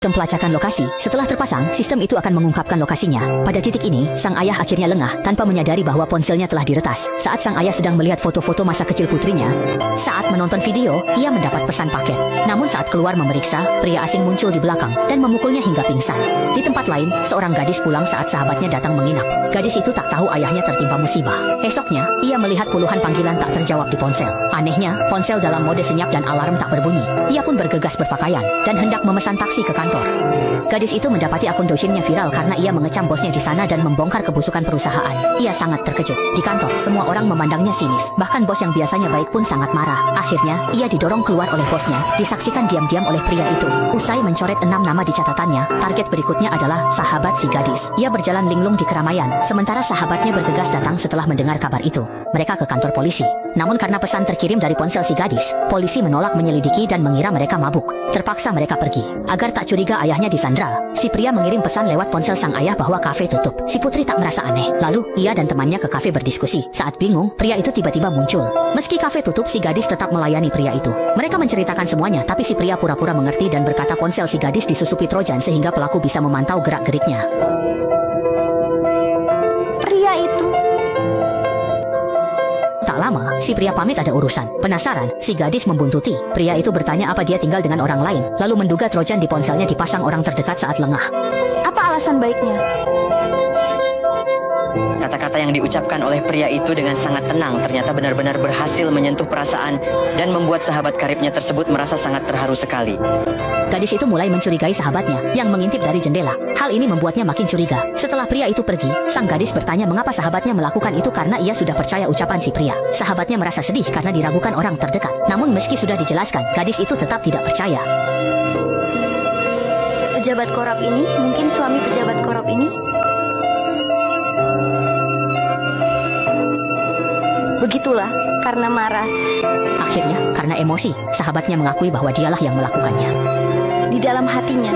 Sistem pelacakan lokasi, setelah terpasang, sistem itu akan mengungkapkan lokasinya. Pada titik ini, sang ayah akhirnya lengah tanpa menyadari bahwa ponselnya telah diretas. Saat sang ayah sedang melihat foto-foto masa kecil putrinya, saat menonton video, ia mendapat pesan paket. Namun saat keluar memeriksa, pria asing muncul di belakang dan memukulnya hingga pingsan. Di tempat lain, seorang gadis pulang saat sahabatnya datang menginap. Gadis itu tak tahu ayahnya tertimpa musibah. Esoknya, ia melihat puluhan panggilan tak terjawab di ponsel. Anehnya, ponsel dalam mode senyap dan alarm tak berbunyi. Ia pun bergegas berpakaian dan hendak memesan taksi ke kantor. Gadis itu mendapati akun Doushinnya viral karena ia mengecam bosnya di sana dan membongkar kebusukan perusahaan. Ia sangat terkejut. Di kantor, semua orang memandangnya sinis. Bahkan bos yang biasanya baik pun sangat marah. Akhirnya, ia didorong keluar oleh bosnya, disaksikan diam-diam oleh pria itu. Usai mencoret 6 nama di catatannya, target berikutnya adalah sahabat si gadis. Ia berjalan linglung di keramaian, sementara sahabatnya bergegas datang setelah mendengar kabar itu. Mereka ke kantor polisi. Namun karena pesan terkirim dari ponsel si gadis, polisi menolak menyelidiki dan mengira mereka mabuk. Terpaksa mereka pergi. Agar tak curiga ayahnya disandra, si pria mengirim pesan lewat ponsel sang ayah bahwa kafe tutup. Si putri tak merasa aneh. Lalu, ia dan temannya ke kafe berdiskusi. Saat bingung, pria itu tiba-tiba muncul. Meski kafe tutup, si gadis tetap melayani pria itu. Mereka menceritakan semuanya, tapi si pria pura-pura mengerti dan berkata ponsel si gadis disusupi trojan sehingga pelaku bisa memantau gerak-geriknya. Pria itu Tak lama, si pria pamit ada urusan. Penasaran, si gadis membuntuti. Pria itu bertanya apa dia tinggal dengan orang lain, lalu menduga trojan di ponselnya dipasang orang terdekat saat lengah. apa alasan baiknya? Kata-kata yang diucapkan oleh pria itu dengan sangat tenang ternyata benar-benar berhasil menyentuh perasaan dan membuat sahabat karibnya tersebut merasa sangat terharu sekali. Gadis itu mulai mencurigai sahabatnya yang mengintip dari jendela. Hal ini membuatnya makin curiga. Setelah pria itu pergi, sang gadis bertanya mengapa sahabatnya melakukan itu karena ia sudah percaya ucapan si pria. Sahabatnya merasa sedih karena diragukan orang terdekat. Namun meski sudah dijelaskan, gadis itu tetap tidak percaya. Pejabat korup ini, mungkin suami pejabat korup ini. Begitulah, karena marah. Akhirnya, karena emosi, sahabatnya mengakui bahwa dialah yang melakukannya. Di dalam hatinya,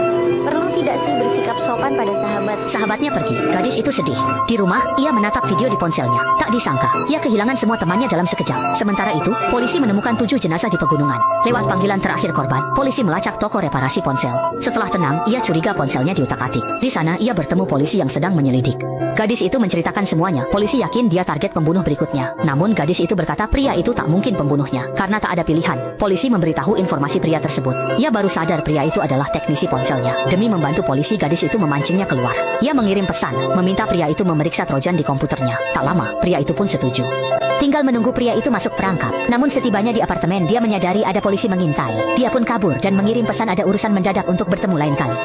perlu tidak sih bersikap sopan pada sahabat? Sahabatnya pergi, gadis itu sedih. Di rumah, ia menatap video di ponselnya. Tak disangka, ia kehilangan semua temannya dalam sekejap. Sementara itu, polisi menemukan 7 jenazah di pegunungan. Lewat panggilan terakhir korban, polisi melacak toko reparasi ponsel. Setelah tenang, ia curiga ponselnya diutak-atik. Di sana, ia bertemu polisi yang sedang menyelidik. Gadis itu menceritakan semuanya. Polisi yakin dia target pembunuh berikutnya. Namun gadis itu berkata pria itu tak mungkin pembunuhnya. Karena tak ada pilihan, polisi memberitahu informasi pria tersebut. Ia baru sadar pria itu adalah teknisi ponselnya. Demi membantu polisi, gadis itu memancingnya keluar. Ia mengirim pesan, meminta pria itu memeriksa trojan di komputernya. Tak lama, pria itu pun setuju. Tinggal menunggu pria itu masuk perangkap. Namun setibanya di apartemen, dia menyadari ada polisi mengintai. Dia pun kabur dan mengirim pesan ada urusan mendadak untuk bertemu lain kali.